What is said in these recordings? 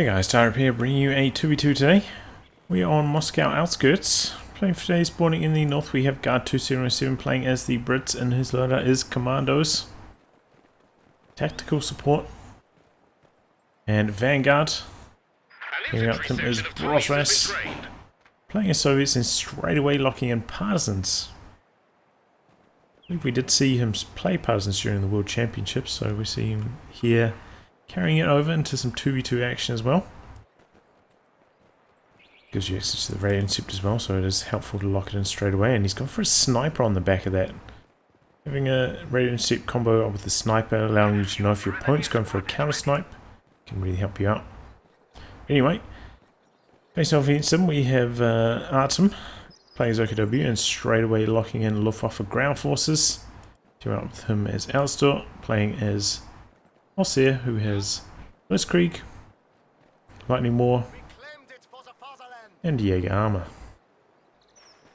Hey guys, Tyler here, bringing you a 2v2 today. We are on Moskow Outskirts. Playing for today, spawning in the north, we have Guard2707 playing as the Brits, and his loader is Commandos. Tactical support. And Vanguard. Picking up him is Brosras. Playing as Soviets and straight away locking in Partisans. I believe we did see him play Partisans during the World Championships, so we see him here carrying it over into some 2v2 action as well. Gives you access to the radio intercept as well, so it is helpful to lock it in straight away. And he's gone for a sniper on the back of that. Having a radio intercept combo with the sniper, allowing you to know if your opponent's going for a counter snipe, can really help you out. Anyway, based off against him, we have Артём playing as OKW and straight away locking in Luftwaffe ground forces. Team up with him as Alastor, playing as Ostheer, who has Moskow, Lightning Moor, and Jaeger armor.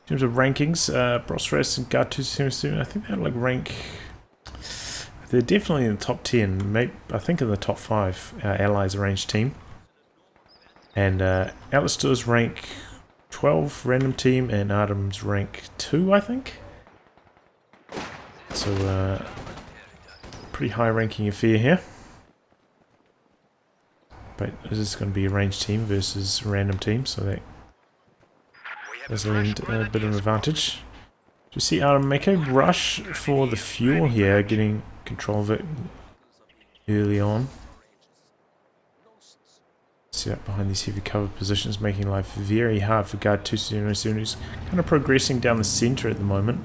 In terms of rankings, Brosras and Guard2707, I think they're like rank. They're definitely in the top 10, maybe, I think in the top 5. Our allies arranged team. And Alastor's rank 12 random team, and Артём's rank 2, I think. So, pretty high ranking affair here. But this is going to be a ranged team versus random team, so that does lend a bit of an advantage. You see Артём make a rush for the fuel here, getting control of it early on. Set up behind these heavy cover positions, making life very hard for Guard2707, who's kind of progressing down the center at the moment,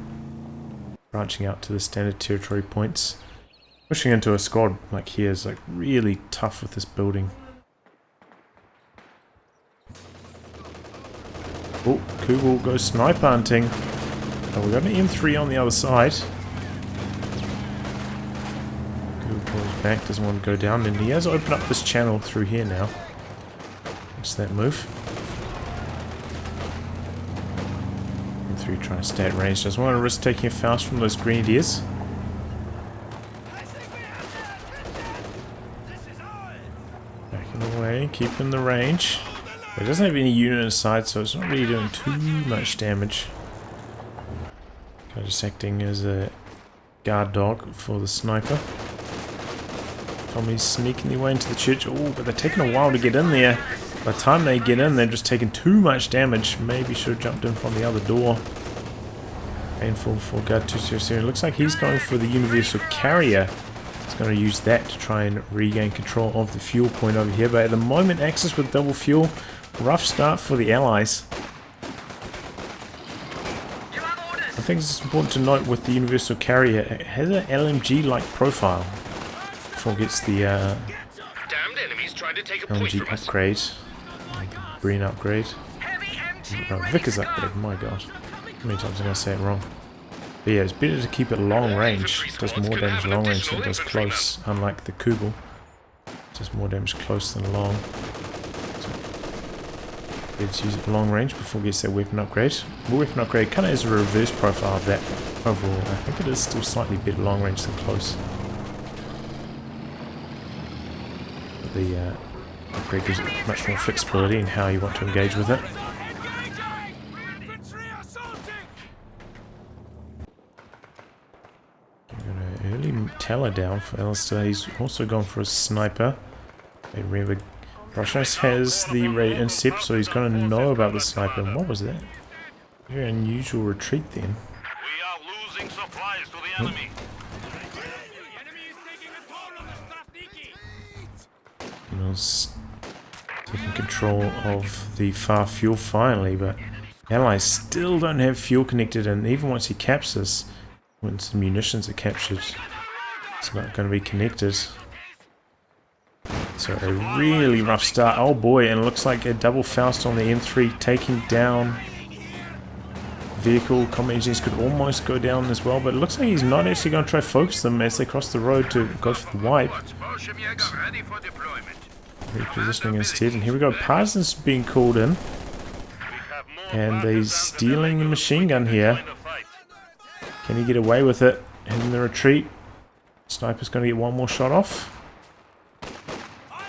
branching out to the standard territory points. Pushing into a squad like here is like really tough with this building. Oh, Kugel goes sniper hunting. Oh, we got an M3 on the other side. Kugel pulls back, doesn't want to go down, and he has opened up this channel through here now. What's that move? M3 trying to stay at range, doesn't want to risk taking a Faust from those grenadiers. Backing away, keeping the range. It doesn't have any unit inside, so it's not really doing too much damage. Just acting as a guard dog for the sniper. Tommy's sneaking their way into the church. Oh, but they're taking a while to get in there. By the time they get in, they're just taking too much damage. Maybe should have jumped in from the other door. Painful for Guard2707. It looks like he's going for the universal carrier. He's going to use that to try and regain control of the fuel point over here. But at the moment, Axis with double fuel. Rough start for the allies. I think it's important to note with the universal carrier, it has an LMG-like profile before it gets the LMG upgrade, Green upgrade, Vickers upgrade. My god, how many times am I going to say it wrong? But yeah, it's better to keep it long range. It does more damage long range than it does close, unlike the Kugel. It does more damage close than long. Let's use it long range before it gets that weapon upgrade. The weapon upgrade kind of is a reverse profile of that overall. I think it is still slightly better long range than close. But the upgrade gives it much more flexibility in how you want to engage with it. We're going to early teller down for Alastor. He's also gone for a sniper. Remember, Brosras has the radio intercept, so he's going to know about the sniper. And what was that? Very unusual retreat then. We are losing supplies to the enemy. You know, taking control of the far fuel finally, but allies still don't have fuel connected, and even once he captures, once the munitions are captured, it's not going to be connected. So a really rough start. Oh boy, and it looks like a double Faust on the M3 taking down vehicle. Combat engineers could almost go down as well, but it looks like he's not actually going to try to focus them as they cross the road to go for the wipe. Repositioning instead, and here we go. Partisans being called in, and he's stealing the machine gun here. Can he get away with it? And in the retreat, Sniper's going to get one more shot off.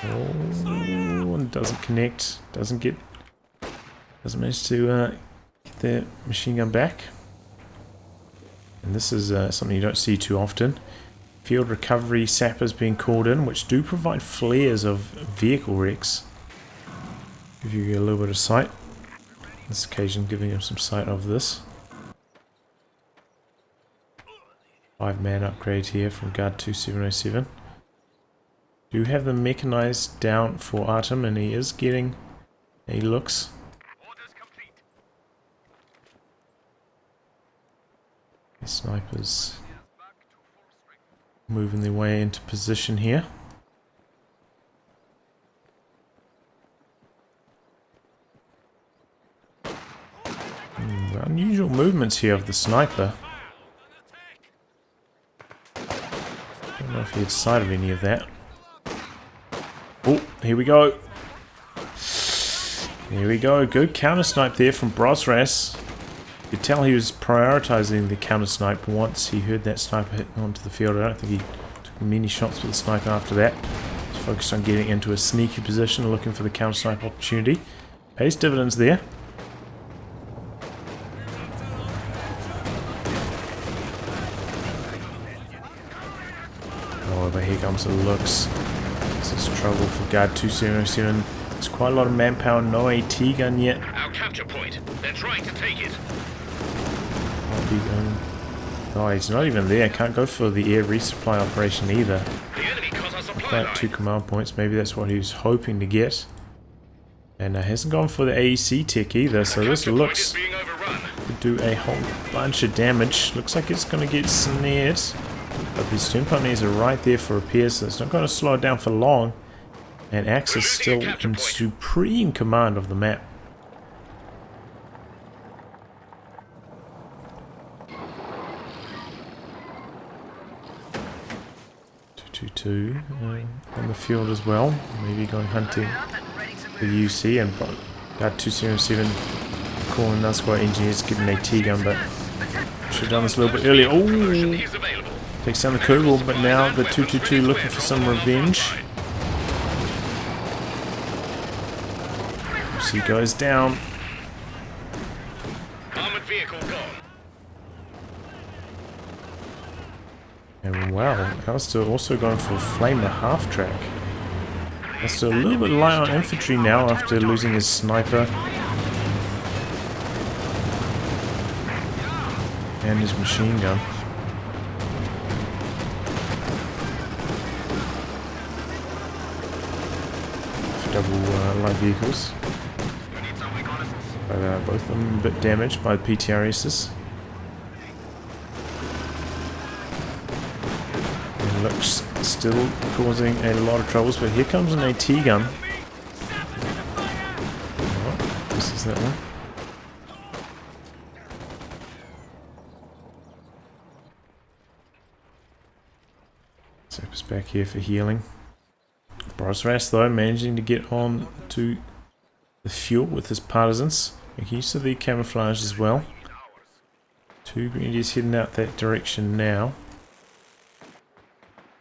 Oh, and doesn't connect, doesn't manage to get their machine gun back. And this is something you don't see too often. Field recovery sappers being called in, which do provide flares of vehicle wrecks. Give you a little bit of sight. This occasion giving him some sight of this. 5-man upgrade here from Guard2707. Do have them mechanized down for Artyom, and he is getting looks. The snipers moving their way into position here. Unusual movements here of the sniper. Don't know if he had sight of any of that. Oh, here we go. Here we go. Good counter snipe there from Brosras. You could tell he was prioritizing the counter snipe once he heard that sniper hit onto the field. I don't think he took many shots with the sniper after that. He's focused on getting into a sneaky position, looking for the counter snipe opportunity. Pays dividends there. Oh, but here comes the looks. This is trouble for Guard2707. There's quite a lot of manpower, no AT gun yet. Our capture point. They're trying to take it. Oh, he's not even there. Can't go for the air resupply operation either. The enemy cut our supply Quite line. 2 command points. Maybe that's what he was hoping to get. And hasn't gone for the AEC tech either. So this looks Being overrun. to do a whole bunch of damage. Looks like it's going to get snared. But the stern ponies are right there for repairs, so it's not going to slow it down for long. And Axe is still in supreme command of the map. Two on the field as well. Maybe going hunting the UC, and Guard2707 calling us squad engineers getting a T-gun, but should have done this a little bit earlier. Oh, takes down the Kugel, but now the 222 looking for some revenge. UC goes down. Armored vehicle gone. And wow, Alastor also going for a Flamer half-track. Alastor a little bit light on infantry now after losing his sniper. And his machine gun. Double light vehicles. But both of them a bit damaged by the PTRSs. Looks still causing a lot of troubles, but here comes an AT gun. Oh, this is that one. Zapper's back here for healing. Brosras though managing to get on to the fuel with his partisans. Making use of the camouflage as well. 2 grenadiers heading out that direction now.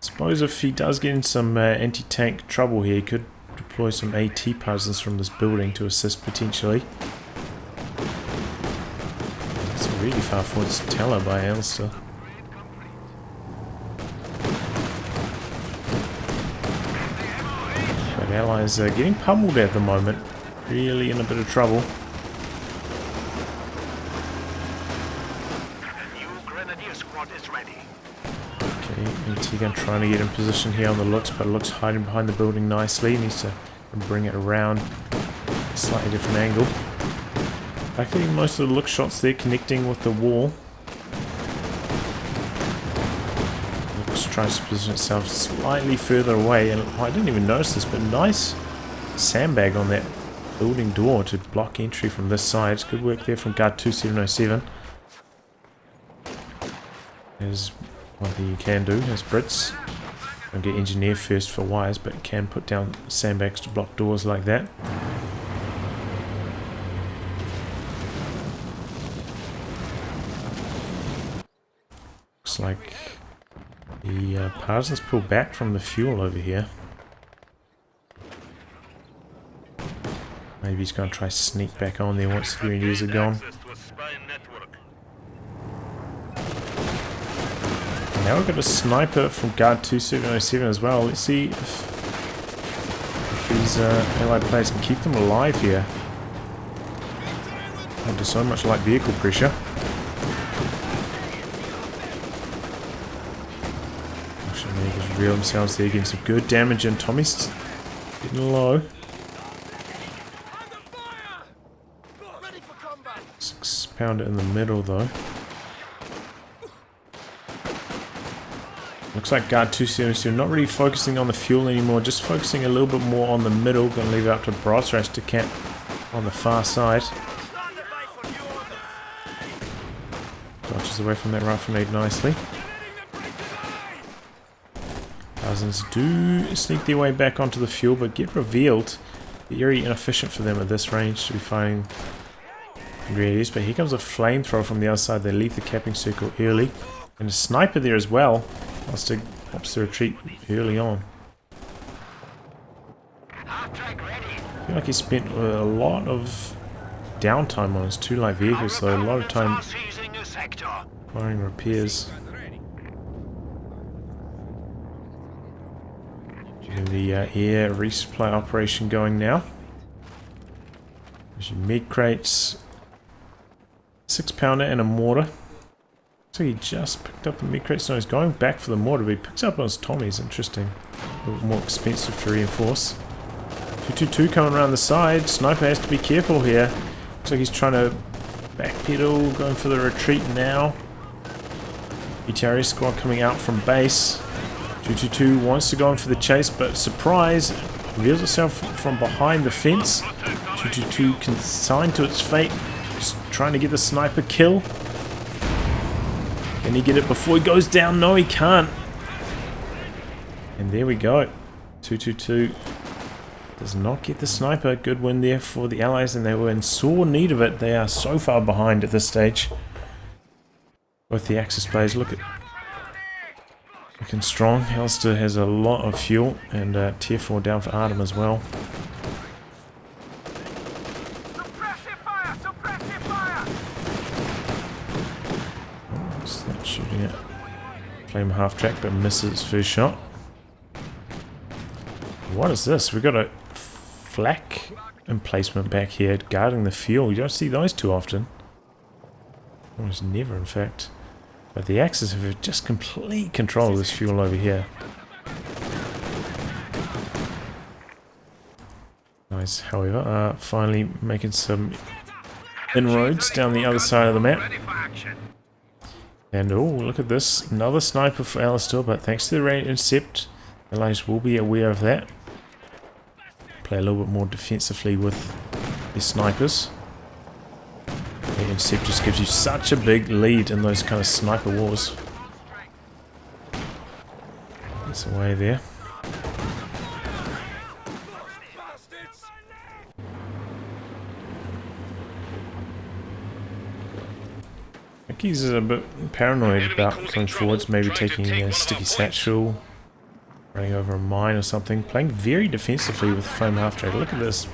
Suppose if he does get in some anti-tank trouble here, he could deploy some AT partisans from this building to assist potentially. It's a really far forward teller by Alastor. But Allies are getting pummeled at the moment. Really in a bit of trouble. AT gun trying to get in position here on the looks, but looks hiding behind the building nicely. Needs to bring it around a slightly different angle. I think most of the look shots there connecting with the wall. Looks tries to position itself slightly further away, and I didn't even notice this, but nice sandbag on that building door to block entry from this side. Good work there from Guard2707. There's one thing you can do as Brits. Don't get engineer first for wires, but can put down sandbags to block doors like that. Looks like the Partisans pull back from the fuel over here. Maybe he's going to try sneak back on there once the Grenadiers are gone. Now we've got a sniper from Guard2707 as well. Let's see if these allied players can keep them alive here. Under so much light vehicle pressure. Actually, they just reel themselves there, getting some good damage, and Tommy's getting low. 6-pounder in the middle though. Looks like Guard2707 not really focusing on the fuel anymore, just focusing a little bit more on the middle. Going to leave it up to Brosras to camp on the far side. Dodges away from that rifle grenade nicely. Partisans do sneak their way back onto the fuel, but get revealed. Very inefficient for them at this range to be fighting Grenadiers. But here comes a flamethrower from the other side. They leave the capping circle early. And a sniper there as well. Alastor opts to retreat early on. I feel like he spent a lot of downtime on his 2 light vehicles, so a lot of time firing repairs. And the air resupply operation going now. There's your med crates, 6-pounder and a mortar. So he just picked up the med crates. No, he's going back for the mortar, but he picks up on his Tommies. Interesting. A little more expensive to reinforce. 222 coming around the side. Sniper has to be careful here. Looks like he's trying to backpedal, going for the retreat now. ETRS squad coming out from base. 222 wants to go in for the chase, but surprise, reveals itself from behind the fence. 222 consigned to its fate, just trying to get the sniper kill. Can he get it before he goes down? No, he can't. And there we go. 222 does not get the sniper. Good win there for the Allies, and they were in sore need of it. They are so far behind at this stage. Both the Axis players looking strong. Alastor has a lot of fuel, and tier 4 down for Артём as well. What's that shooting at? Flame half track, but misses its first shot. What is this? We've got a flak emplacement back here guarding the fuel. You don't see those too often. Almost never, in fact. But the Axis have just complete control of this fuel over here. Nice, however, finally making some inroads down the other side of the map. And oh, look at this. Another sniper for Alastor, but thanks to the range intercept, Allies will be aware of that. Play a little bit more defensively with the snipers. The intercept just gives you such a big lead in those kind of sniper wars. Gets away there. I think he's a bit paranoid about coming forwards, maybe taking a sticky satchel, running over a mine or something. Playing very defensively with the flame half track. Look at this.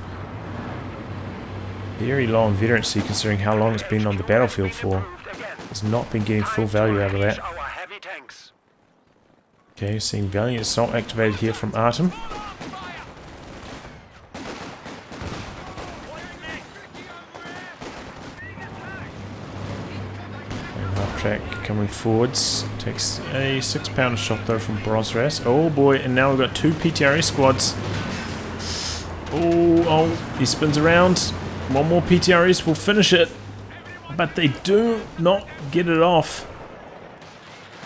Very low on veterancy considering how long it's been on the battlefield for. Has not been getting full value out of that. Okay, seeing Valiant Assault activated here from Артём. Half track coming forwards. Takes a 6-pounder shot though from Brosras. Oh boy, and now we've got 2 PTRS squads. Oh, he spins around. One more PTRS will finish it, but they do not get it off.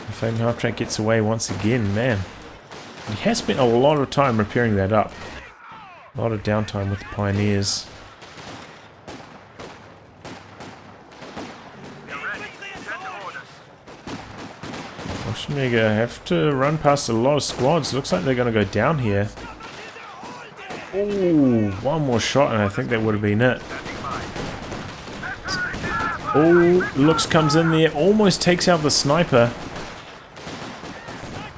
The Flame half track gets away once again, man. He has spent a lot of time repairing that up. A lot of downtime with the Pioneers. Unfortunately, I have to run past a lot of squads. Looks like they're going to go down here. Oh, one more shot and I think that would have been it. Oh, Lux comes in there, almost takes out the sniper.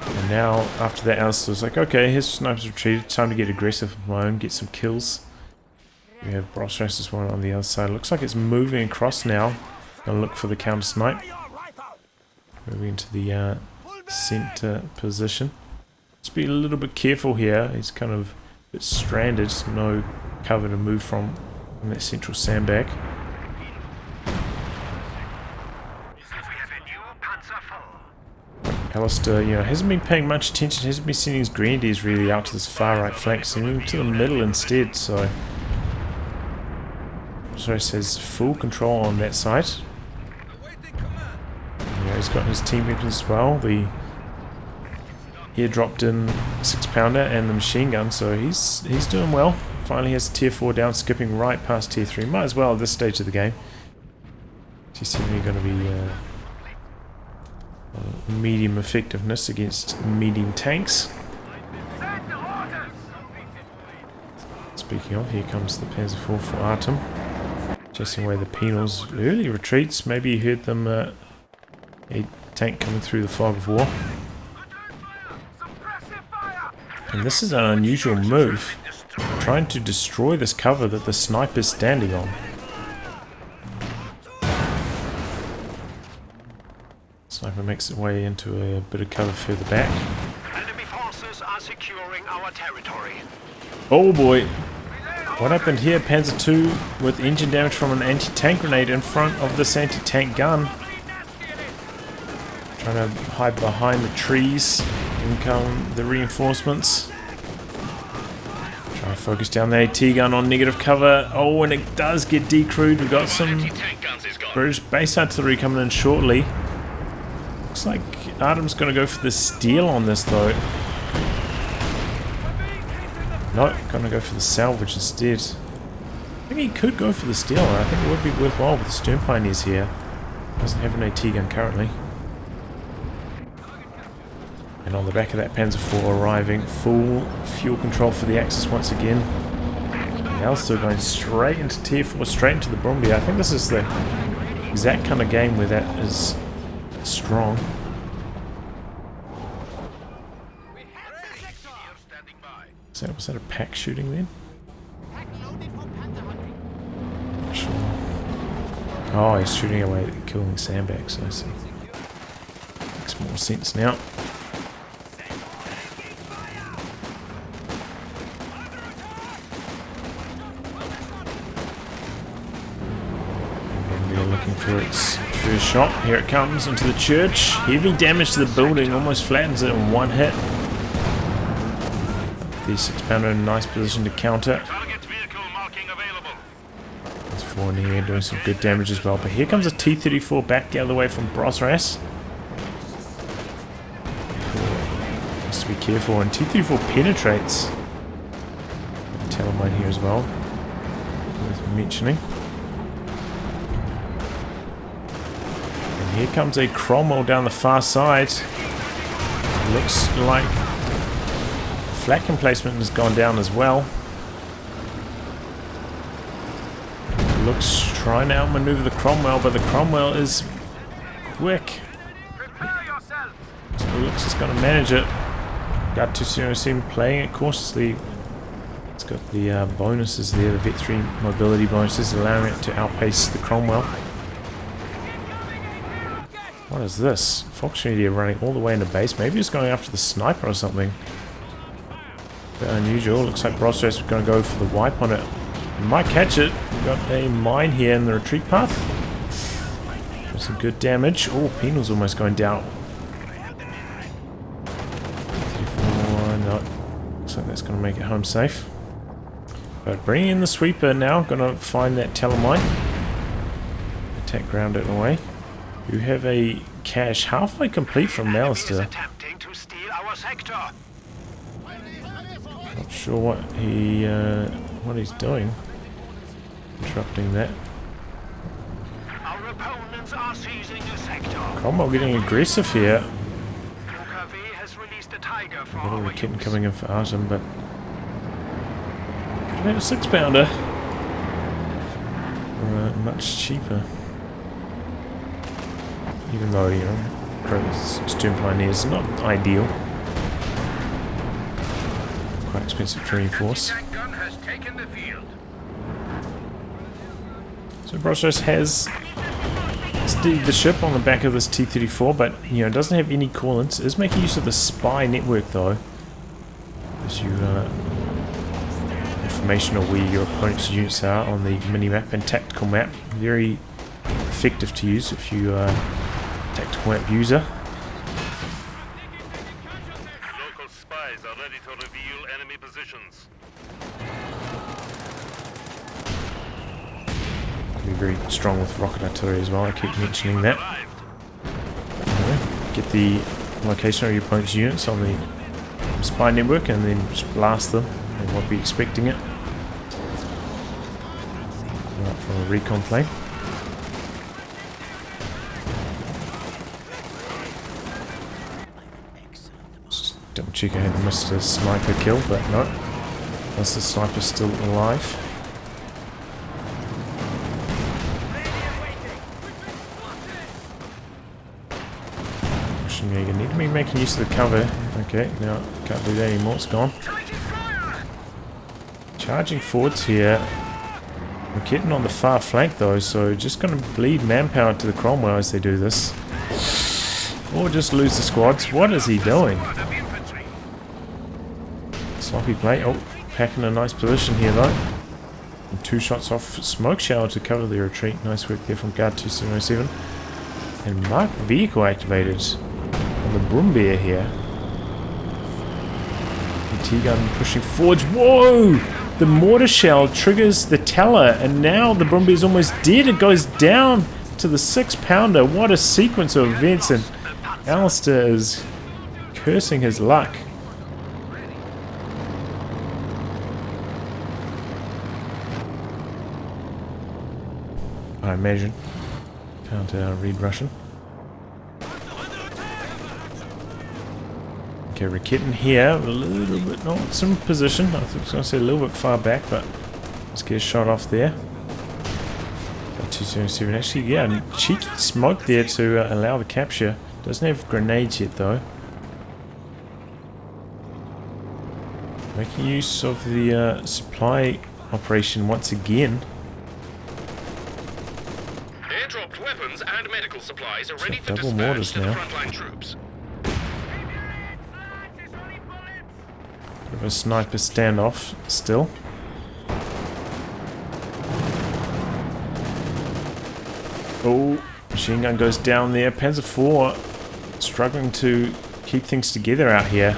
And now, after that, Alastor's like, okay, his sniper's retreated, time to get aggressive of my own, get some kills. We have Brosras as well on the other side. Looks like it's moving across now. Gonna look for the counter snipe. Moving into the center position. Just be a little bit careful here. He's kind of a bit stranded. No cover to move from in that central sandbag. Alastor, you know, hasn't been paying much attention. Hasn't been sending his grenadiers really out to this far right flank. Sending them to the middle instead. So Brosras has full control on that side. Yeah, he's got his team weapons as well. The airdropped in 6-pounder and the machine gun, so he's doing well. Finally has tier 4 down, skipping right past tier 3. Might as well at this stage of the game. He's certainly going to be medium effectiveness against medium tanks. Speaking of, here comes the Panzer IV for Артём. Chasing away the penals. Early retreats. Maybe you heard them. A tank coming through the fog of war. And this is an unusual move. Trying to destroy this cover that the sniper's standing on. Sniper makes its way into a bit of cover further back. Enemy forces are securing our territory. Oh boy. What happened here? Panzer II with engine damage from an anti-tank grenade in front of this anti-tank gun. Trying to hide behind the trees. In come the reinforcements. Try to focus down the AT gun on negative cover. Oh, and it does get decrewed. We've got some British base artillery coming in shortly. Looks like Артёm's going to go for the steal on this though. No, going to go for the salvage instead. I think he could go for the steal. I think it would be worthwhile with the Stern Pioneers here. Doesn't have an AT gun currently. And on the back of that Panzer IV arriving, full fuel control for the Axis once again. Now still going straight into tier 4, straight into the Bromby. I think this is the exact kind of game where that is strong. Was that a pack shooting then? Not sure. Oh, he's shooting away, killing sandbags, I see. Makes more sense now. And we're looking for its first shot. Here it comes into the church. Heavy damage to the building, almost flattens it in one hit. The 6-pounder in a nice position to counter. There's 4 in here doing some good damage as well. But here comes a T-34 back the other way from Brosras. Has to be careful, and T-34 penetrates. Telemine here as well. Worth mentioning. And here comes a Cromwell down the far side. Looks like flak emplacement has gone down as well. Looks trying to outmaneuver the Cromwell, but the Cromwell is quick. So looks is going to manage it. Guard2707 playing it cautiously. It's got the bonuses there, the Vet 3 mobility bonuses, allowing it to outpace the Cromwell. What is this? Fox Media running all the way into base. Maybe it's going after the sniper or something. Bit unusual. Looks like Brosras is going to go for the wipe on it. Might catch it. We've got a mine here in the retreat path. Got some good damage. Oh, Penal's almost going down. 34, no. Looks like that's going to make it home safe. But bringing in the sweeper now. Going to find that telemine. Attack ground it away. You have a cache halfway complete from Alastor. Not sure what he's doing. Interrupting that. Our opponents are seizing the sector. Cromwell getting aggressive here. Has released a tiger for A little our kitten use. coming in for Артём, but could have had a 6-pounder. Much cheaper. Even though, you know, Stern Pioneers is not ideal. Quite expensive to reinforce. So Brosras has steadied the ship on the back of this T-34, but doesn't have any call-ins. Is making use of the spy network though. As you information on where your opponent's units are on the mini-map and tactical map. Very effective to use if you are a tactical map user. Local spies are ready to reveal enemy positions. Be very strong with rocket artillery as well, I keep mentioning that. Anyway, get the location of your opponent's units on the spy network and then just blast them. They won't be expecting it. Right, from a recon plane. Just double check I hadn't missed a sniper kill, but no. Unless the sniper's still alive. You need to be making use of the cover. Okay, now can't do that anymore, it's gone. Charging forwards here. We're getting on the far flank though, so just going to bleed manpower to the Cromwell as they do this. Or just lose the squads. What is he doing? Sloppy play. Oh, packing a nice position here though. And 2 shots off smoke shower to cover the retreat. Nice work there from Guard2707. And mark vehicle activated. The Brumbeer here. The T-gun pushing forwards. Whoa! The mortar shell triggers the teller, and now the Brumbeer is almost dead. It goes down to the 6-pounder. What a sequence of events, and Alastor is cursing his luck. I imagine. Can't read Russian. Okay, we're getting here a little bit, not some position. I was going to say a little bit far back, but let's get a shot off there. 277, actually, yeah, cheeky smoke there to allow the capture. Doesn't have grenades yet though. Making use of the supply operation once again. Airdropped weapons and medical supplies are ready for double dispatch mortars to the now. frontline troops. Bit of a sniper standoff still. Oh, machine gun goes down there. Panzer IV struggling to keep things together out here.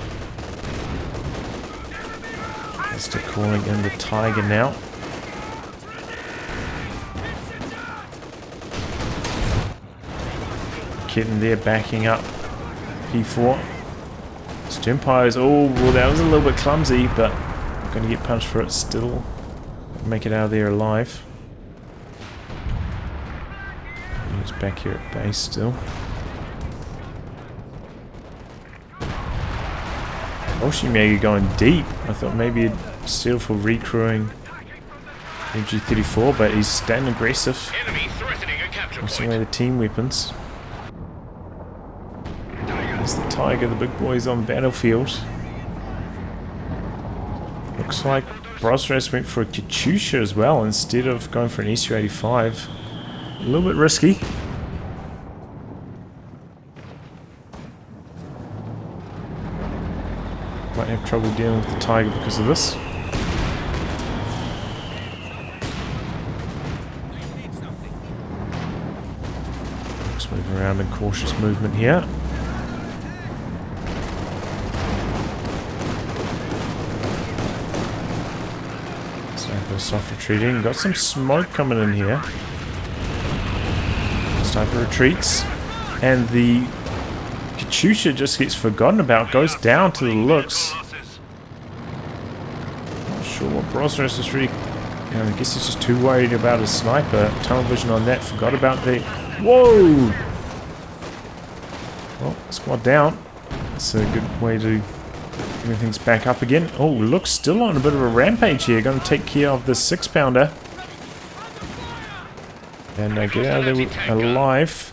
Just calling in the Tiger now. Kitten there backing up P4. Empires. Oh, well, that was a little bit clumsy, but I'm going to get punched for it still. Make it out of there alive. He's back here at base still. Ostheer going deep. I thought maybe he'd steal for recrewing MG34, but he's staying aggressive. Enemy threatening a capture point. Some of the team weapons. The Tiger, the big boys on the battlefield. Looks like Brosras went for a Katyusha as well instead of going for an SU-85. A little bit risky. Might have trouble dealing with the Tiger because of this. Just moving around in cautious movement here. Soft retreating. Got some smoke coming in here. Sniper retreats. And the Katyusha just gets forgotten about. Goes down to the looks. Not sure what Brosras is really... I guess he's just too worried about his sniper. Tunnel vision on that. Forgot about the... Whoa! Well, squad down. That's a good way to... Everything's back up again. Oh, looks still on a bit of a rampage here. Going to take care of this 6-pounder. And get out of there alive.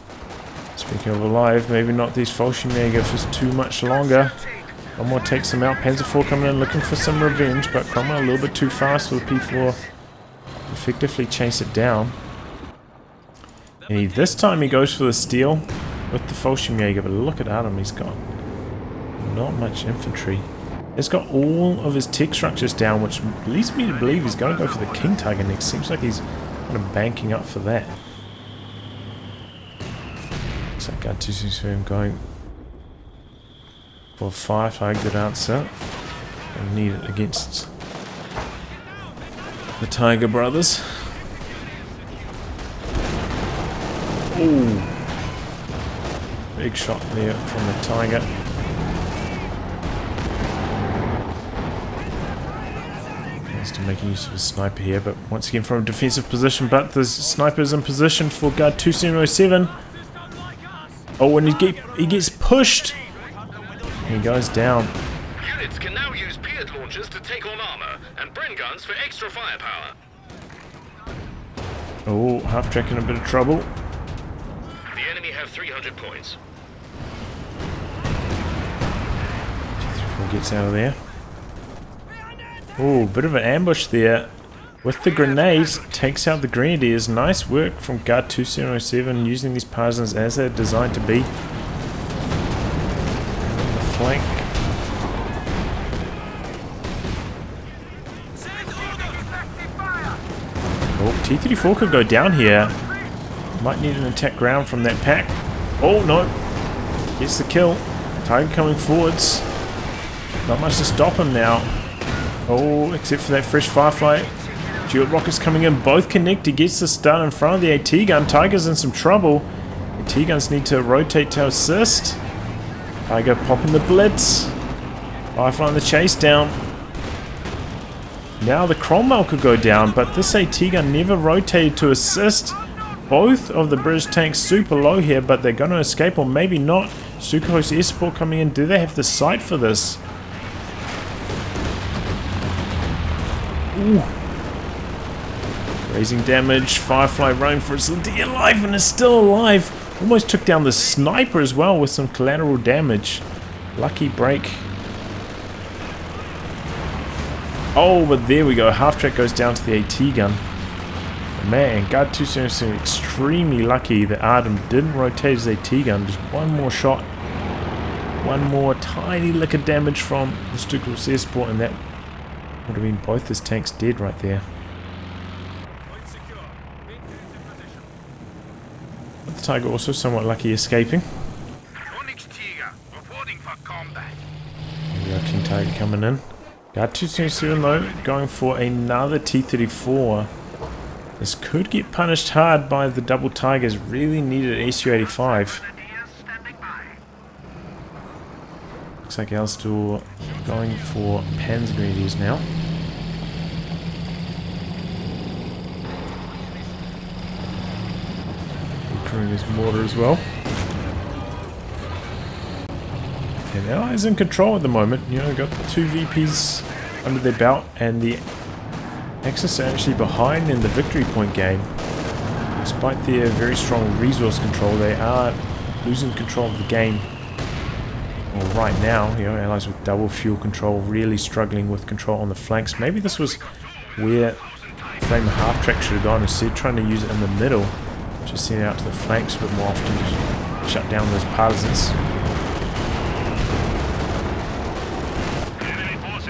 Speaking of alive, maybe not these Fallschirmjäger for too much longer. One more takes them out. Panzer IV coming in looking for some revenge, but Cromwell a little bit too fast for the P4 to effectively chase it down. And this time he goes for the steal with the Fallschirmjäger, but look at Adam, he's got not much infantry. He's got all of his tech structures down, which leads me to believe he's going to go for the King Tiger next. Seems like he's kind of banking up for that. Looks like Guard2707 going for a firefight, good answer. I need it against the Tiger brothers. Ooh. Big shot there from the Tiger. Still making use of a sniper here, but once again from a defensive position, but the sniper's in position for Guard2707. Oh, and he gets pushed. And he goes down. Units can now use Piat launchers to take on armor, and Bren guns for extra firepower. Oh, half-track in a bit of trouble. The enemy have 300 points. T-34 gets out of there. Oh, bit of an ambush there. With the grenades, takes out the grenadiers. Nice work from Guard2707 using these Partisans as they're designed to be. And the flank. Oh, T-34 could go down here. Might need an attack ground from that pack. Oh, no. Gets the kill. Tiger coming forwards. Not much to stop him now. Oh, except for that fresh Firefly. Dual rockets coming in, both connect. He gets the stun in front of the AT gun. Tiger's in some trouble. AT guns need to rotate to assist. Tiger popping the blitz. Firefly in the chase down. Now the Cromwell could go down, but this AT gun never rotated to assist. Both of the British tanks super low here, but they're going to escape, or maybe not. Sukhoi air support coming in. Do they have the sight for this? Ooh. Raising damage. Firefly running for its dear life and is still alive. Almost took down the sniper as well with some collateral damage. Lucky break. Oh, but there we go. Half track goes down to the AT gun. Man, Guard2707 extremely lucky that Artem didn't rotate his AT gun. Just one more shot. One more tiny lick of damage from the Stukal's air support, and that would have been both his tanks dead right there. But the Tiger also somewhat lucky escaping. Here we go, King Tiger coming in. Guard2707 though, going for another T-34. This could get punished hard by the double Tigers. Really needed ACU-85. Looks like Alastor going for Panzer Grenadiers now. Improving his mortar as well. And Allies in control at the moment. You know, got 2 VPs under their belt, and the Axis are actually behind in the victory point game. Despite their very strong resource control, they are losing control of the game. Well, right now, you know, Allies with double fuel control really struggling with control on the flanks. Maybe this was where Flame half track should have gone, instead trying to use it in the middle, just send it out to the flanks a bit more often to shut down those Partisans.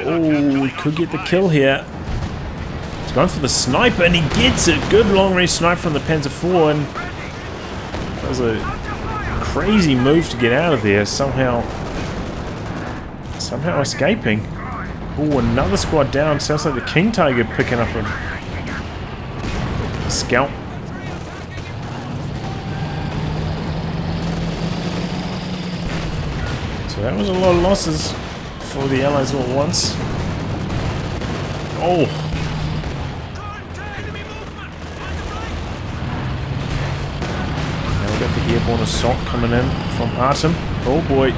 Oh, we could get the kill here. He's going for the sniper and he gets it. Good long range sniper from the Panzer IV, and that was a crazy move to get out of there. Somehow escaping. Oh, another squad down. Sounds like the King Tiger picking up a scalp. So that was a lot of losses for the Allies all at once. Oh. Now we've got the airborne assault coming in from Artem. Oh boy.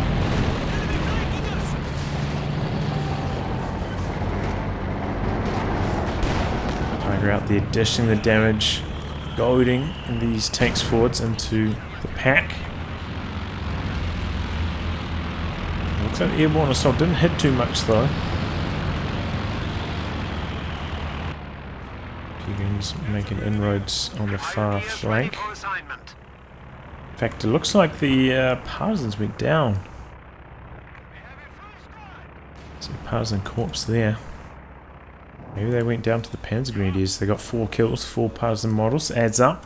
Tiger out there dishing the damage, goading these tanks forwards into the pack. Looks like the airborne assault didn't hit too much though. Few Partisans making inroads on the far flank. In fact, it looks like the Partisans went down. So Partisan corpse there. Maybe they went down to the Panzer Grenadiers. They got 4 kills, 4 Partisan models. Adds up.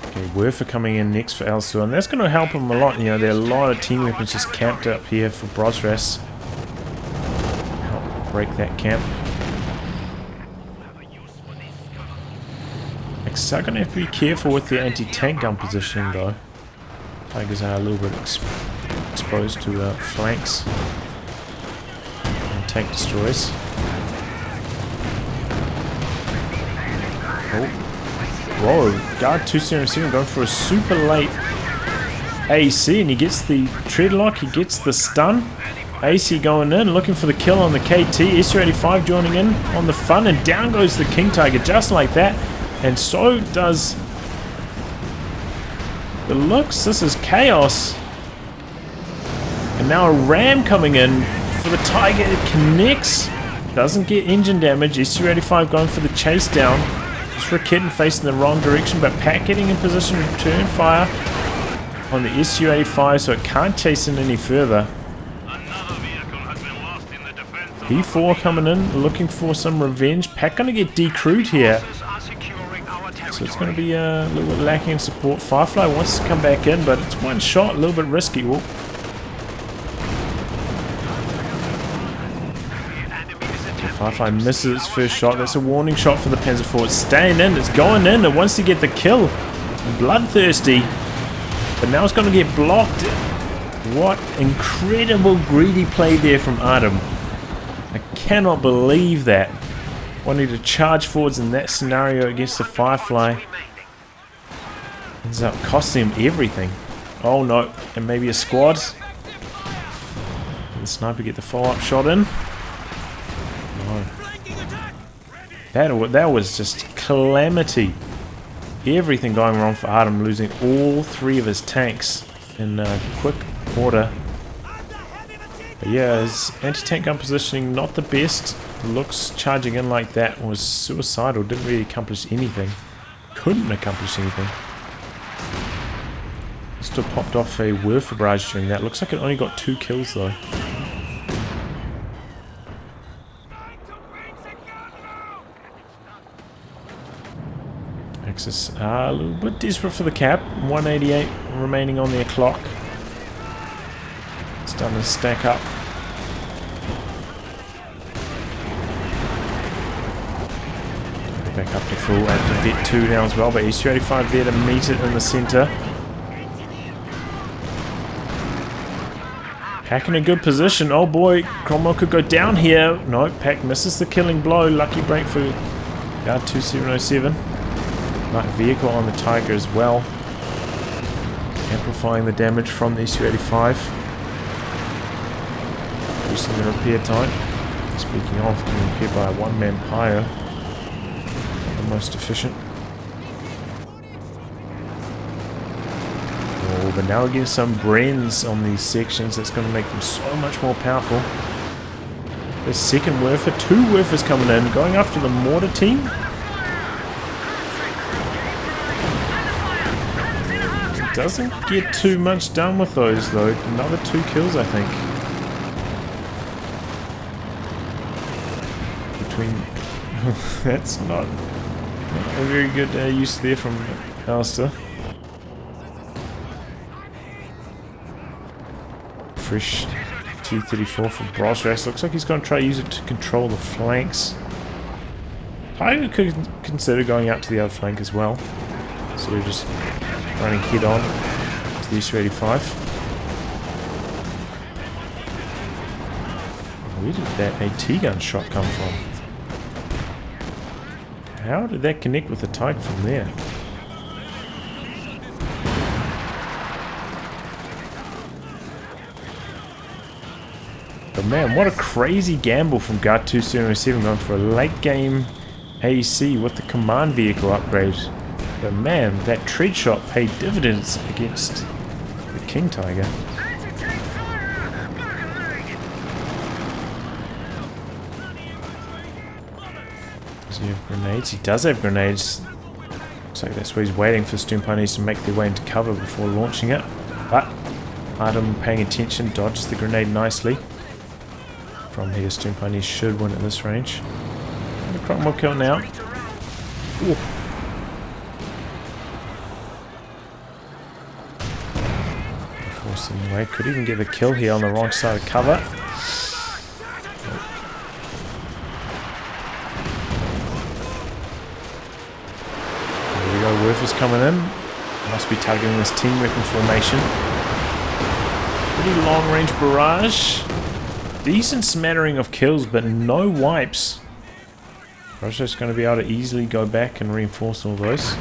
Okay, Werfer coming in next for Alastor, and that's going to help them a lot. You know, there are a lot of team weapons just camped up here for Brosras. Help break that camp. So I'm going to have to be careful with the anti-tank gun positioning though. Tigers are a little bit exposed to flanks and tank destroyers. Oh, whoa! Guard2707 going for a super late AC, and he gets the tread lock. He gets the stun. AC going in, looking for the kill on the KT. SU-85 joining in on the fun, and down goes the King Tiger just like that. And so does the looks. This is chaos. And now a ram coming in for the Tiger. It connects. Doesn't get engine damage. SU-85 going for the chase down. Just for a kitten facing the wrong direction. But Pat getting in position to return fire on the SU-85 so it can't chase in any further. P4 coming in looking for some revenge. Pat going to get decrewed here. So it's going to be a little bit lacking in support. Firefly wants to come back in, but it's one shot, a little bit risky. Whoa. Okay, Firefly misses its first shot. That's a warning shot for the Panzer IV. It's staying in, it's going in, it wants to get the kill. Bloodthirsty. But now it's going to get blocked. What incredible greedy play there from Артём. I cannot believe that. Wanting to charge forwards in that scenario against the Firefly ends up costing him everything. Oh no, and maybe a squad. Can the sniper get the follow-up shot in? No. That was just calamity. Everything going wrong for Артём, losing all 3 of his tanks in quick order. But yeah, his anti-tank gun positioning not the best. Looks charging in like that was suicidal. Didn't really accomplish anything. Couldn't accomplish anything. Still popped off a Werfer barrage during that. Looks like it only got 2 kills though. Axis a little bit desperate for the cap. 188 remaining on their clock. Starting to stack up. Back up to full at the Vet 2 now as well, but SU-85 there to meet it in the centre. Pack in a good position. Oh boy, Cromwell could go down here. No, Pack misses the killing blow. Lucky break for Guard2707. Light vehicle on the Tiger as well. Amplifying the damage from the SU-85. Reducing the repair time. Speaking of, getting repaired by a one-man pyre. Most efficient. Oh, but now again some Brens on these sections. That's going to make them so much more powerful. The second Werfer, 2 Werfers coming in, going after the mortar team. Doesn't get too much done with those though. Another 2 kills I think. Between that's not a very good use there from Alastor. Fresh T-34 from Brosras. Looks like he's going to try to use it to control the flanks. Tiger could consider going out to the other flank as well. So we're just running head on to the SU-85. Where did that AT gun shot come from? How did that connect with the Tiger from there? But man, what a crazy gamble from Guard2707 going for a late game AEC with the command vehicle upgrade. But man, that tread shot paid dividends against the King Tiger. Does he have grenades? He does have grenades. Looks like that's where he's waiting for Stone Ponies to make their way into cover before launching it. But Ardham, paying attention, dodges the grenade nicely. From here, Stone Ponies should win at this range. And the Cromwell kill now. Ooh. Force them away. Could even get the kill here on the wrong side of cover. There we go. Werfer's coming in. Must be targeting this team weapon formation. Pretty long range barrage. Decent smattering of kills, but no wipes. Brosras going to be able to easily go back and reinforce all those.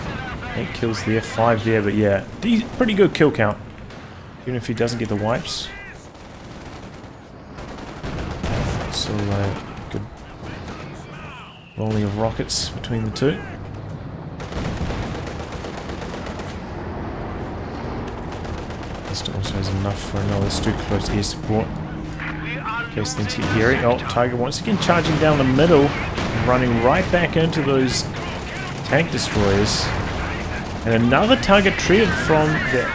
8 kills there, 5 there, but yeah, pretty good kill count. Even if he doesn't get the wipes. Still good rolling of rockets between the two. This also has enough for another too close air support. In case things get hairy. Oh, Tiger once again charging down the middle. Running right back into those tank destroyers. And another target treated from the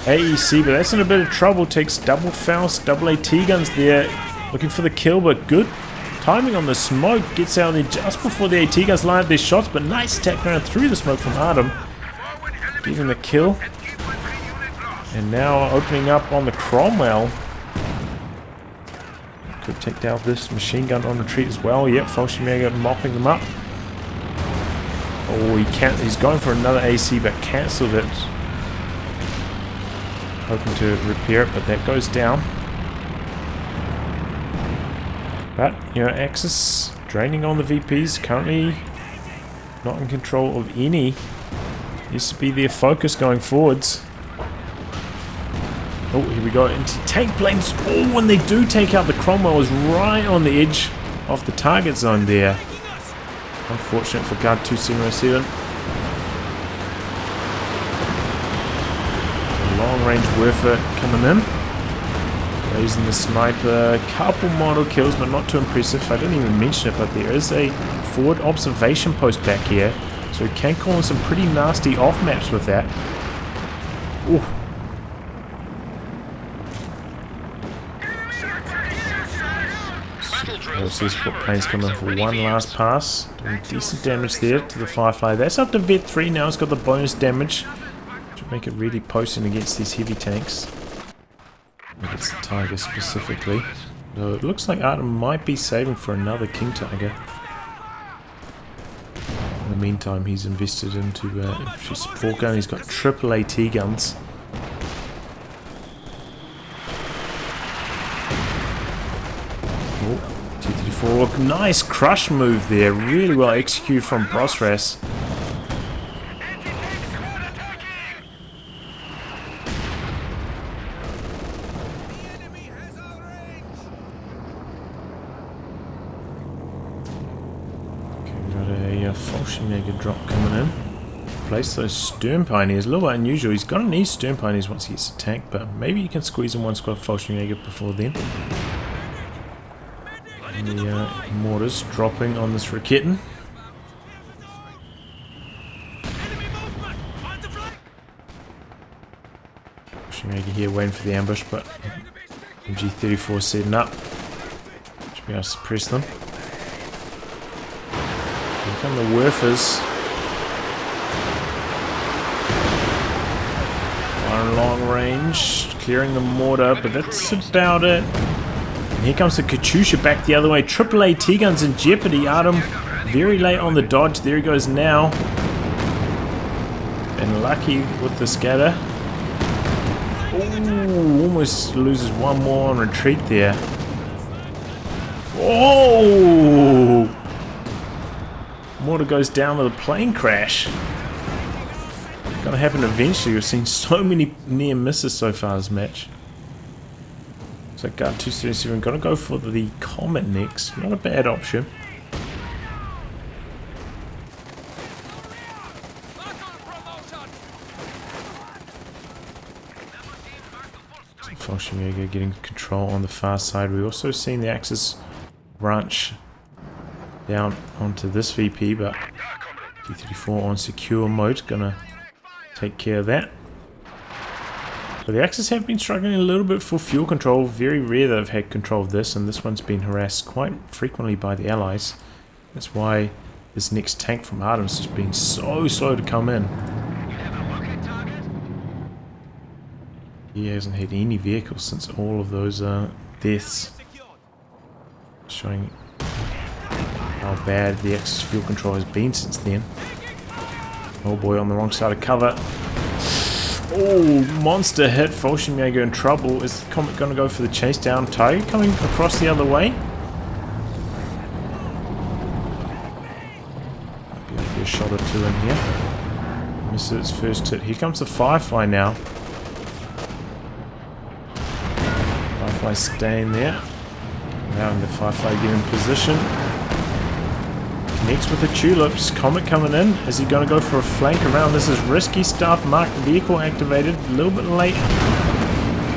AEC, but that's in a bit of trouble. Takes double Faust, double AT guns there. Looking for the kill, but good timing on the smoke. Gets out there just before the AT guns line up their shots, but nice attack round through the smoke from Ardham. Getting the kill. And now opening up on the Cromwell. Could take down this machine gun on retreat as well. Yep, Fallschirmjäger mopping them up. Oh, he's going for another AC, but cancelled it. Hoping to repair it, but that goes down. But, you know, Axis draining on the VPs. Currently not in control of any. Used to be their focus going forwards. Oh, here we go into tank planes. Oh, when they do take out the Cromwell, is right on the edge of the target zone there. Unfortunate for Guard2707. Long range Werfer coming in. Raising the sniper. Couple model kills, but not too impressive. I didn't even mention it, but there is a forward observation post back here. So we can call in some pretty nasty off maps with that. Ooh. These planes coming for one last pass. Doing decent damage there to the Firefly. That's up to Vet 3 now. It's got the bonus damage. Should make it really potent against these heavy tanks. Against the Tiger specifically. Though it looks like Ardham might be saving for another King Tiger. In the meantime, he's invested into infantry support gun. He's got triple AT guns. T-34, nice crush move there, really well executed from Brosras. Okay, we got a Fallschirmjäger drop coming in. Place those Stern Pioneers, a little bit unusual. He's gonna need Stern Pioneers once he gets a tank, but maybe you can squeeze in one squad Fallschirmjäger before then. The mortars dropping on this Raketen. Fallschirmjäger here waiting for the ambush, but MG34 setting up. Should be able to suppress them. Here come the Werfers. Fire long range, clearing the mortar, but that's about it. And here comes the Katyusha back the other way. Triple AT guns in jeopardy. Ardham very late on the dodge. There he goes now. And lucky with the scatter. Ooh, almost loses one more on retreat there. Oh! Mortar goes down with a plane crash. Gonna happen eventually. We've seen so many near misses so far this match. So Guard2707 gonna go for the Comet next. Not a bad option. So Fallschirmjäger getting control on the far side. We've also seen the Axis branch down onto this VP, but T-34 on secure mode, gonna take care of that. But the Axis have been struggling a little bit for fuel control. Very rare that they've had control of this, and this one's been harassed quite frequently by the Allies. That's why this next tank from Artemis has been so slow to come in. He hasn't had any vehicles since all of those deaths. Showing how bad the Axis fuel control has been since then. Oh boy, on the wrong side of cover. Oh, monster hit. Volshemjager in trouble. Is the Comet going to go for the chase down? Tiger coming across the other way. Might be able to get a shot or two in here. Misses its first hit. Here comes the Firefly now. Firefly staying there. Allowing the Firefly to get in position. Connects with the Tulips. Comet coming in. Is he going to go for a flank around? This is risky stuff. Marked vehicle activated. A little bit late.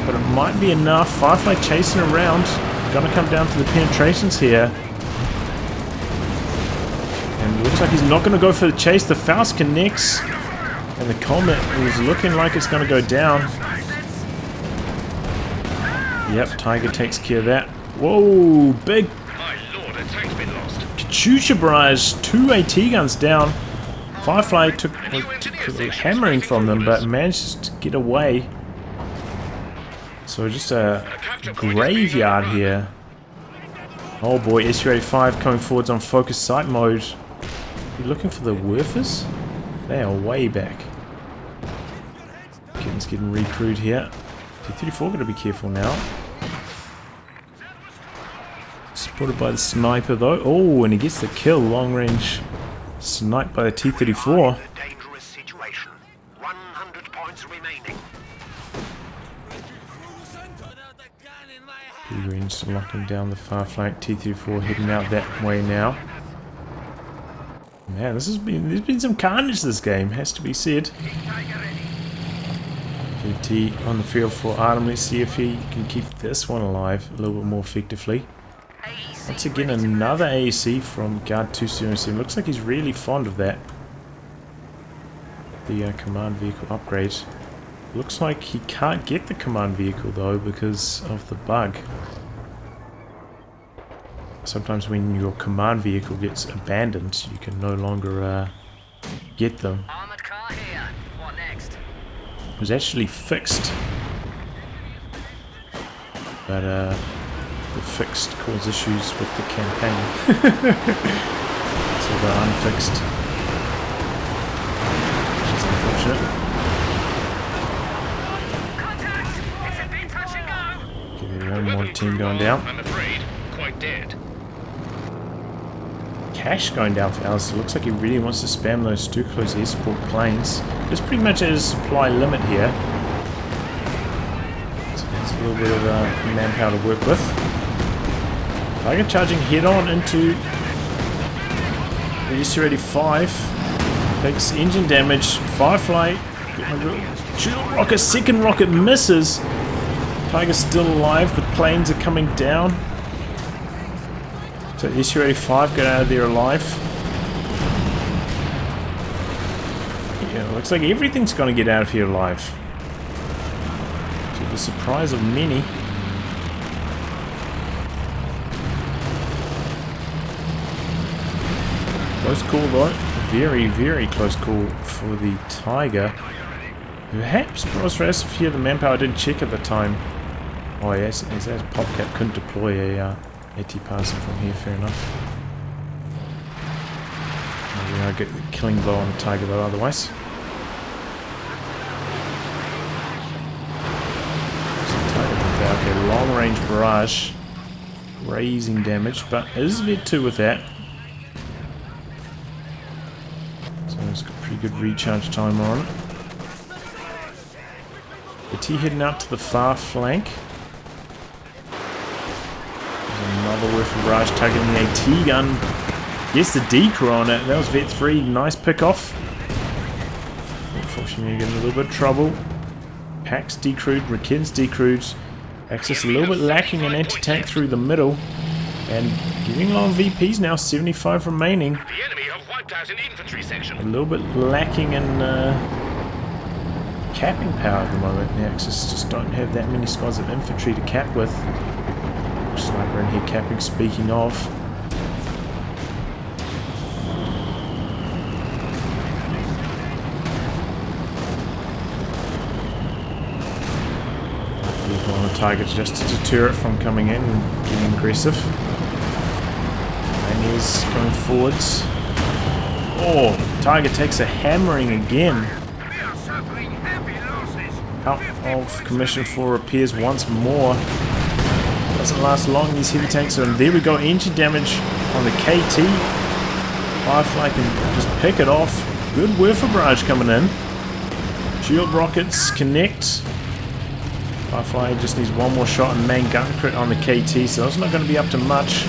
But it might be enough. Firefly chasing around. Going to come down to the penetrations here. And it looks like he's not going to go for the chase. The Faust connects. And the Comet is looking like it's going to go down. Yep, Tiger takes care of that. Whoa, big My lord, a tank's been lost. Katyusha barrage, 2 AT guns down. Firefly took a hammering from them, but managed to get away. So just a graveyard here. Oh boy, SU-85 coming forwards on focus sight mode. You looking for the Werfers? They are way back. Kitten's getting recruited here. T-34 got to be careful now. Spotted by the sniper though. Oh, and he gets the kill. Long range sniped by the T-34. Dangerous situation. 100 points remaining. P-Green's locking down the far flank. T-34 heading out that way now. Man, there's been some carnage this game, has to be said. PT on the field for Artem. Let's see if he can keep this one alive a little bit more effectively. Once again, another AEC from Guard2707. Looks like he's really fond of that. The command vehicle upgrade. Looks like he can't get the command vehicle though because of the bug. Sometimes when your command vehicle gets abandoned, you can no longer get them. Armored car here. What next? It was actually fixed, but the fixed caused issues with the campaign. So they're unfixed, which is unfortunate. Contact! It's a bit touch and go! Okay, there we go, more team going down. I'm afraid, quite dead. Cash going down for Alastor. Looks like he really wants to spam those Stuka's air support planes. It's pretty much at his supply limit here. So there's a little bit of manpower to work with. Tiger charging head on into the SU-85. Takes engine damage. Firefly. Rocket, second rocket misses. Tiger's still alive. The planes are coming down. So SU-85 got out of there alive. Yeah, looks like everything's going to get out of here alive. To the surprise of many. Close call though. Very, very close call for the Tiger. Perhaps Brosras, if here the manpower didn't check at the time. Oh yes, as Popcat couldn't deploy a AT Partisan from here, fair enough. Maybe I'll get the killing blow on the Tiger though otherwise. Okay, long range barrage. Raising damage, but is Vet 2 with that. So it's got pretty good recharge timer on it. The T heading out to the far flank. Another whiff of barrage targeting the AT gun. Yes, the decoy on it. That was Vet 3. Nice pick off. Unfortunately, you're getting a little bit of trouble. Pax decrewed, Rakin's decrewed. Access a little bit lacking in anti-tank through the middle. And getting low on VPs now, 75 remaining. The enemy have wiped out an infantry section. A little bit lacking in capping power at the moment. The Axis just don't have that many squads of infantry to cap with. Sniper in here capping, speaking of. Vehicle on the target just to deter it from coming in and getting aggressive. And he's going forwards. Oh, target takes a hammering again. Out of commission for repairs once more. Doesn't last long, these heavy tanks. And there we go, engine damage on the KT. Firefly can just pick it off. Good Werfer barrage coming in. Shield rockets connect. Firefly just needs one more shot and main gun crit on the KT, so it's not going to be up to much.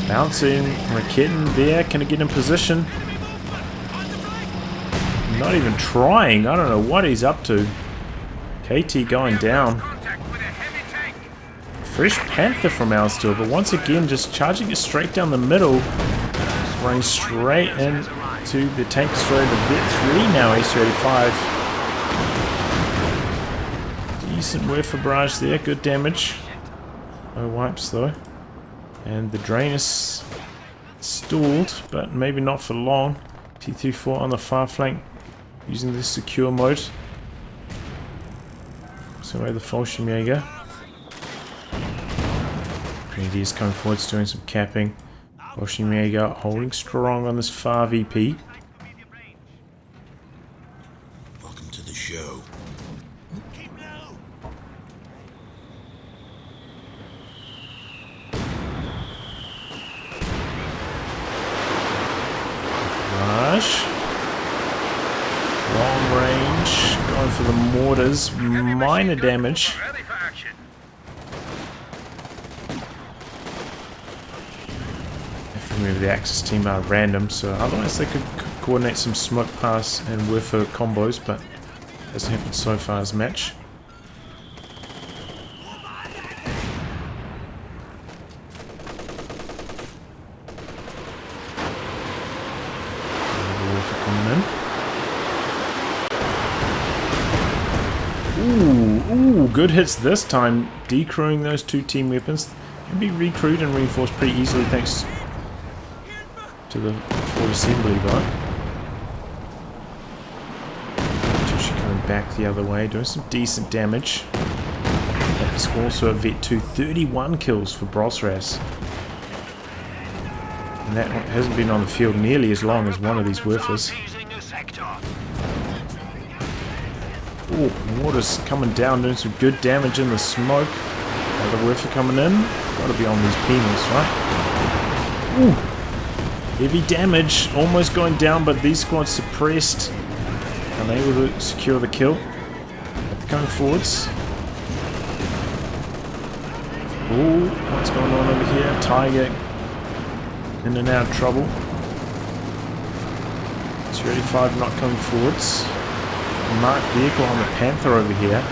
Bouncing, Raketen there. Can it get in position? Not even trying. I don't know what he's up to. KT going down. Fresh Panther from Alastor, but once again just charging it straight down the middle. Running straight into the tank destroyer, the Vet 3 now, Ace-35. Decent Werfer barrage there, good damage. No wipes though. And the drain is stalled, but maybe not for long. T-34 on the far flank, using the secure mode. So the Fallschirmjäger. Grenadiers coming forwards, doing some capping. Fallschirmjäger holding strong on this far VP. Welcome to the show. Rush. Long range. Going for the mortars. Minor damage. Remember the Axis team are random, so otherwise they could coordinate some smoke pass and Werfer combos, but hasn't happened so far as match. Werfer coming in. Ooh, good hits this time. Decrewing those two team weapons. Can be recrewed and reinforced pretty easily thanks to the Ford assembly though. Just coming back the other way, doing some decent damage. That's also a Vet 2, 31 kills for Brosras. And that hasn't been on the field nearly as long as one of these Werfers. Oh, water's coming down, doing some good damage in the smoke. Another Werfer coming in. Gotta be on these penals, right? Ooh. Heavy damage, almost going down, but these squads suppressed. Unable to secure the kill. Going forwards. Ooh, what's going on over here? Tiger in and out of trouble. 35 not coming forwards. Marked vehicle on the Panther over here.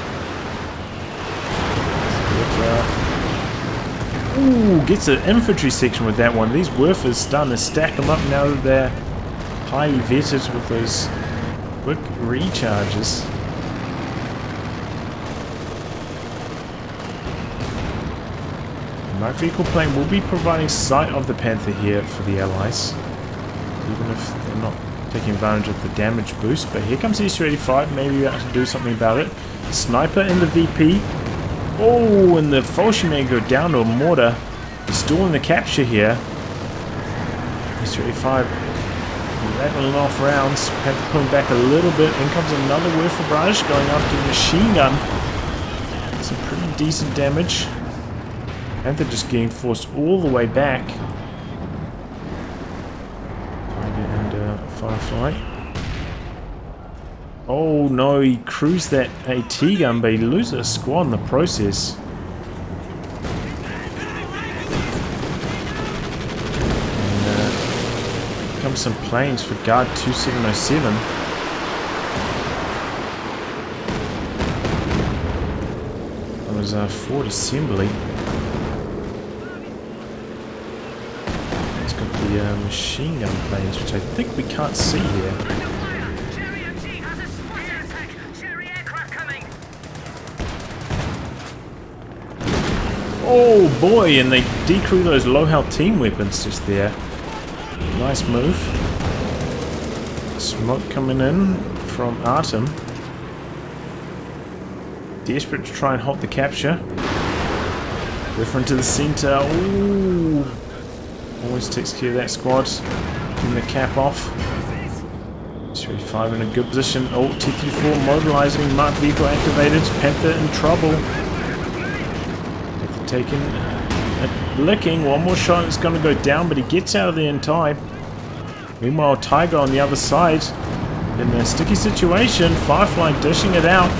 Ooh, gets an infantry section with that one. These Werfers starting to stack them up now that they're highly vetted with those quick recharges. The marked vehicle plane will be providing sight of the Panther here for the Allies, even if they're not taking advantage of the damage boost. But here comes Easter-85, maybe we have to do something about it. Sniper in the VP. Oh, and the Fallschirmjäger go down to a mortar. Stalling the capture here. Easter-85 rattling off rounds. Panther pulling back a little bit. In comes another Werfer barrage going after the machine gun. Some pretty decent damage. Panther just getting forced all the way back. And Firefly. Oh no, he cruised that AT gun, but he loses a squad in the process. And comes some planes for Guard2707. That was Ford assembly. the machine gun planes, which I think we can't see here. Cherry MG has a spotter attack. Cherry aircraft coming. Oh boy, and they decrew those low health team weapons just there. Nice move. Smoke coming in from Артём. Desperate to try and halt the capture. Different to the center. Ooh. Always takes care of that squad. Getting the cap off. 35 in a good position. Oh, T-34 mobilizing. Marked vehicle activated. Panther in trouble. Panther taking a licking. One more shot. It's going to go down, but he gets out of there in time. Meanwhile, Tiger on the other side. In a sticky situation. Firefly dishing it out.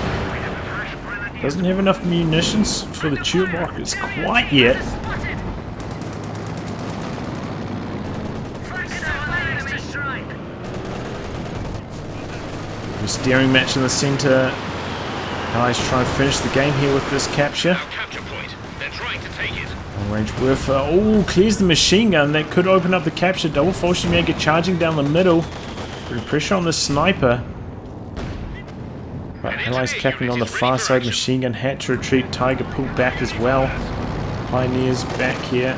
Doesn't have enough munitions for the tube rockets quite yet. Steering match in the center. Allies try to finish the game here with this capture. Capture point. They're trying to take it. Long range warfare. Oh, clears the machine gun. That could open up the capture. Double Fallschirmjäger charging down the middle. Putting pressure on the sniper. But Allies capping on the far side. Machine gun had to retreat. Tiger pulled back as well. Pioneers back here.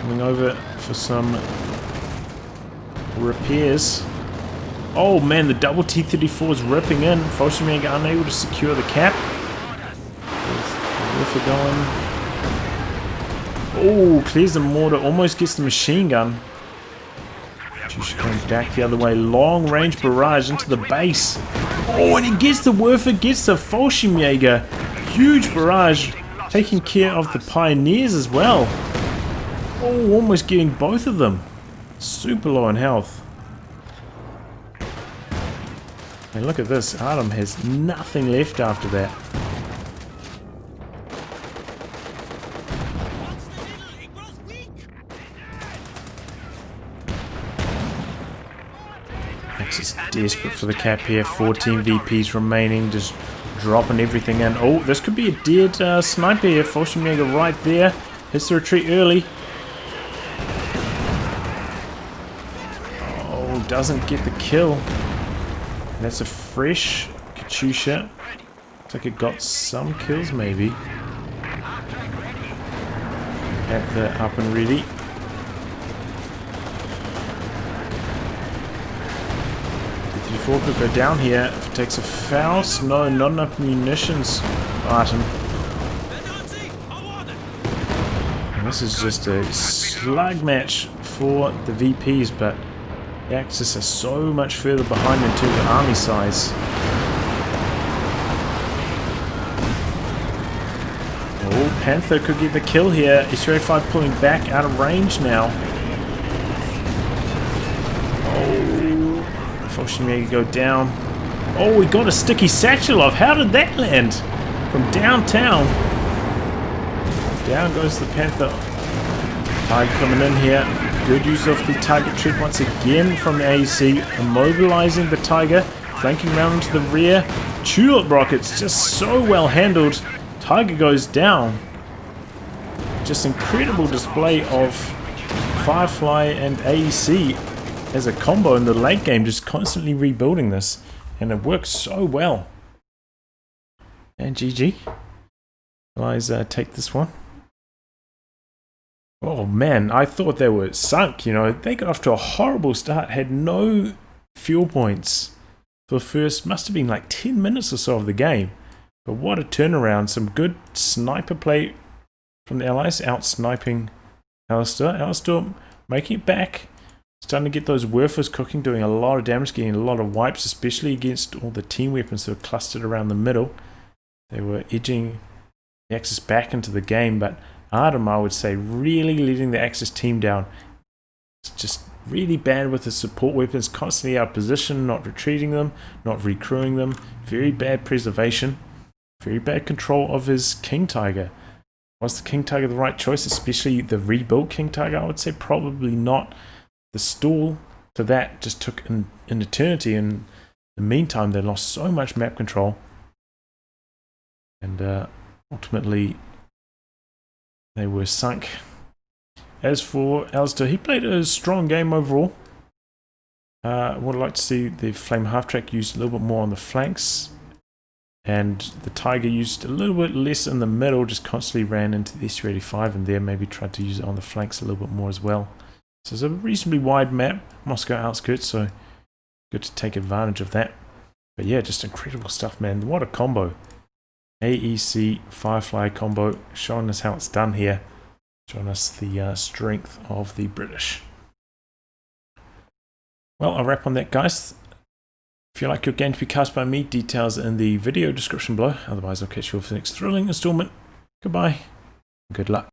Coming over for some repairs. Oh man, the double T-34 is ripping in. Fallschirmjäger unable to secure the cap. Warfare going. Oh, clears the mortar. Almost gets the machine gun. She's going back the other way. Long range barrage into the base. Oh, and he gets the Werfer, gets the Fallschirmjäger. Huge barrage. Taking care of the Pioneers as well. Oh, almost getting both of them. Super low in health. And look at this, Артём has nothing left after that. Axis desperate for the cap here, 14 VPs remaining, just dropping everything in. Oh, this could be a dead sniper here, Fallschirmjäger right there, hits the retreat early. Oh, doesn't get the kill. That's a fresh Katyusha. Looks like it got some kills maybe. Panther up and ready. T-34 could go down here if it takes a Faust. No, not enough munitions. Артём. And this is just a slug match for the VPs, but the Axis are so much further behind in terms of army size. Oh, Panther could get the kill here. S-35 pulling back out of range now. Oh, Fallschirmjäger go down. Oh, we got a sticky satchel off. How did that land? From downtown. Down goes the Panther. Tiger coming in here. Good use of the target troop once again from the AEC, immobilizing the Tiger, flanking around to the rear. Tulip rockets just so well handled. Tiger goes down. Just incredible display of Firefly and AEC as a combo in the late game, just constantly rebuilding this, and it works so well. And GG. Allies take this one. Oh man, I thought they were sunk, you know. They got off to a horrible start, had no fuel points for the first, must have been like 10 minutes or so of the game. But what a turnaround. Some good sniper play from the Allies, out-sniping Alastor. Alastor making it back, starting to get those Werfers cooking, doing a lot of damage, getting a lot of wipes, especially against all the team weapons that were clustered around the middle. They were edging the Axis back into the game, but Артём, I would say, really letting the Axis team down. It's just really bad with the support weapons, constantly out of position, not retreating them, not recrewing them. Very bad preservation. Very bad control of his King Tiger. Was the King Tiger the right choice, especially the rebuilt King Tiger? I would say probably not. The stall to that just took an eternity. In the meantime, they lost so much map control. And ultimately, they were sunk As for Alastor, he played a strong game overall. Would like to see the Flame Half-Track used a little bit more on the flanks. And the Tiger used a little bit less in the middle, just constantly ran into the SU-85 and there maybe tried to use it on the flanks a little bit more as well. So it's a reasonably wide map, Moskow Outskirts, so good to take advantage of that. But yeah, just incredible stuff, man. What a combo. AEC Firefly combo, showing us how it's done here. Showing us the strength of the British. Well, I'll wrap on that, guys. If you like your game to be cast by me, details in the video description below. Otherwise, I'll catch you for the next thrilling installment. Goodbye. Good luck.